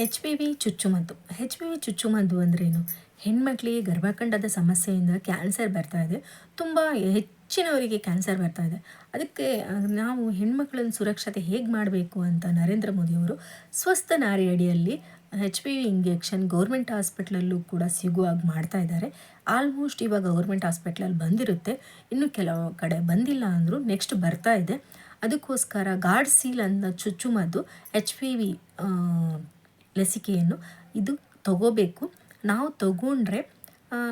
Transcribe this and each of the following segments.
HPV ಚುಚ್ಚುಮದ್ದು. HPV ಚುಚ್ಚುಮದ್ದು ಅಂದ್ರೇನು? ಹೆಣ್ಮಕ್ಳಿಗೆ ಗರ್ಭಕಂಠದ ಸಮಸ್ಯೆಯಿಂದ ಕ್ಯಾನ್ಸರ್ ಬರ್ತಾ ಇದೆ. ತುಂಬ ಹೆಚ್ಚಿನವರಿಗೆ ಕ್ಯಾನ್ಸರ್ ಬರ್ತಾ ಇದೆ. ಅದಕ್ಕೆ ನಾವು ಹೆಣ್ಮಕ್ಳನ್ನ ಸುರಕ್ಷತೆ ಹೇಗೆ ಮಾಡಬೇಕು ಅಂತ ನರೇಂದ್ರ ಮೋದಿಯವರು ಸ್ವಸ್ಥ ನಾರಿ ಅಡಿಯಲ್ಲಿ HPV ಇಂಜೆಕ್ಷನ್ ಗೌರ್ಮೆಂಟ್ ಹಾಸ್ಪಿಟ್ಲಲ್ಲೂ ಕೂಡ ಸಿಗುವಾಗ ಮಾಡ್ತಾ ಇದ್ದಾರೆ. ಆಲ್ಮೋಸ್ಟ್ ಇವಾಗ ಗೌರ್ಮೆಂಟ್ ಹಾಸ್ಪಿಟ್ಲಲ್ಲಿ ಬಂದಿರುತ್ತೆ. ಇನ್ನು ಕೆಲವು ಕಡೆ ಬಂದಿಲ್ಲ ಅಂದರೂ ನೆಕ್ಸ್ಟ್ ಬರ್ತಾ ಇದೆ. ಅದಕ್ಕೋಸ್ಕರ ಗಾರ್ಡ್ಸೀಲ್ ಅನ್ನೋ ಚುಚ್ಚುಮದ್ದು HPV ಲಸಿಕೆಯನ್ನು ಇದು ತಗೋಬೇಕು. ನಾವು ತಗೊಂಡ್ರೆ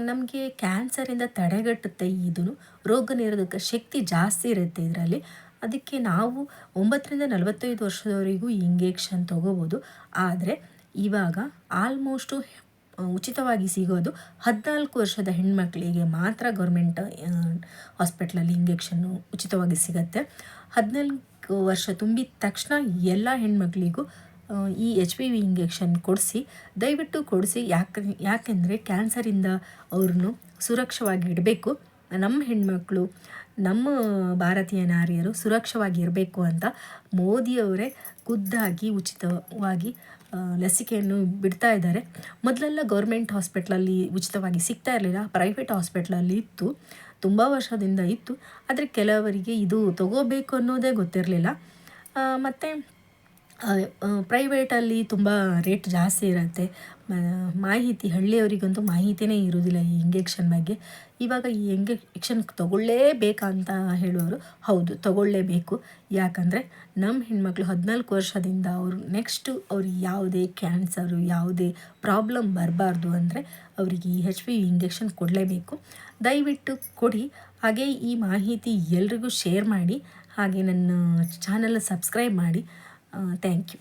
ನಮಗೆ ಕ್ಯಾನ್ಸರಿಂದ ತಡೆಗಟ್ಟುತ್ತೆ. ಇದು ರೋಗ ನಿರೋಧಕ ಶಕ್ತಿ ಜಾಸ್ತಿ ಇರುತ್ತೆ ಇದರಲ್ಲಿ. ಅದಕ್ಕೆ ನಾವು 9ರಿಂದ 45 ವರ್ಷದವರೆಗೂ ಇಂಜೆಕ್ಷನ್ ತಗೋಬೋದು. ಆದರೆ ಇವಾಗ ಆಲ್ಮೋಸ್ಟು ಉಚಿತವಾಗಿ ಸಿಗೋದು 14 ವರ್ಷದ ಹೆಣ್ಮಕ್ಳಿಗೆ ಮಾತ್ರ ಗೌರ್ಮೆಂಟ್ ಹಾಸ್ಪಿಟ್ಲಲ್ಲಿ ಇಂಜೆಕ್ಷನ್ನು ಉಚಿತವಾಗಿ ಸಿಗುತ್ತೆ. 14 ವರ್ಷ ತುಂಬಿದ ತಕ್ಷಣ ಎಲ್ಲ ಹೆಣ್ಮಕ್ಳಿಗೂ ಈ HPV ಇಂಜೆಕ್ಷನ್ ಕೊಡಿಸಿ, ದಯವಿಟ್ಟು ಕೊಡಿಸಿ. ಯಾಕೆಂದರೆ ಕ್ಯಾನ್ಸರಿಂದ ಅವ್ರನ್ನು ಸುರಕ್ಷವಾಗಿ ಇಡಬೇಕು. ನಮ್ಮ ಹೆಣ್ಮಕ್ಳು, ನಮ್ಮ ಭಾರತೀಯ ನಾರಿಯರು ಸುರಕ್ಷವಾಗಿ ಇರಬೇಕು ಅಂತ ಮೋದಿಯವರೇ ಖುದ್ದಾಗಿ ಉಚಿತವಾಗಿ ಲಸಿಕೆಯನ್ನು ಬಿಡ್ತಾ ಇದ್ದಾರೆ. ಮೊದಲೆಲ್ಲ ಗೌರ್ಮೆಂಟ್ ಹಾಸ್ಪಿಟ್ಲಲ್ಲಿ ಉಚಿತವಾಗಿ ಸಿಗ್ತಾ ಇರಲಿಲ್ಲ, ಪ್ರೈವೇಟ್ ಹಾಸ್ಪಿಟ್ಲಲ್ಲಿ ಇತ್ತು, ತುಂಬ ವರ್ಷದಿಂದ ಇತ್ತು. ಆದರೆ ಕೆಲವರಿಗೆ ಇದು ತಗೋಬೇಕು ಅನ್ನೋದೇ ಗೊತ್ತಿರಲಿಲ್ಲ. ಮತ್ತು ಪ್ರೈವೇಟಲ್ಲಿ ತುಂಬ ರೇಟ್ ಜಾಸ್ತಿ ಇರುತ್ತೆ. ಮಾಹಿತಿ ಹಳ್ಳಿಯವರಿಗಂತೂ ಮಾಹಿತಿಯೇ ಇರೋದಿಲ್ಲ ಈ ಇಂಜೆಕ್ಷನ್ ಬಗ್ಗೆ. ಇವಾಗ ಈ ಇಂಜೆಕ್ಷನ್ ತಗೊಳ್ಳೇಬೇಕಂತ ಹೇಳುವವರು ಹೌದು, ತಗೊಳ್ಳೇಬೇಕು. ಯಾಕಂದರೆ ನಮ್ಮ ಹೆಣ್ಮಕ್ಳು 14 ವರ್ಷದಿಂದ ಅವರು ನೆಕ್ಸ್ಟು ಅವ್ರಿಗೆ ಯಾವುದೇ ಕ್ಯಾನ್ಸರು, ಯಾವುದೇ ಪ್ರಾಬ್ಲಮ್ ಬರಬಾರ್ದು ಅಂದರೆ ಅವರಿಗೆ ಈ HPV ಇಂಜೆಕ್ಷನ್ ಕೊಡಲೇಬೇಕು. ದಯವಿಟ್ಟು ಕೊಡಿ. ಹಾಗೆ ಈ ಮಾಹಿತಿ ಎಲ್ರಿಗೂ ಶೇರ್ ಮಾಡಿ. ಹಾಗೆ ನನ್ನ ಚಾನಲ್ ಸಬ್ಸ್ಕ್ರೈಬ್ ಮಾಡಿ. Thank you.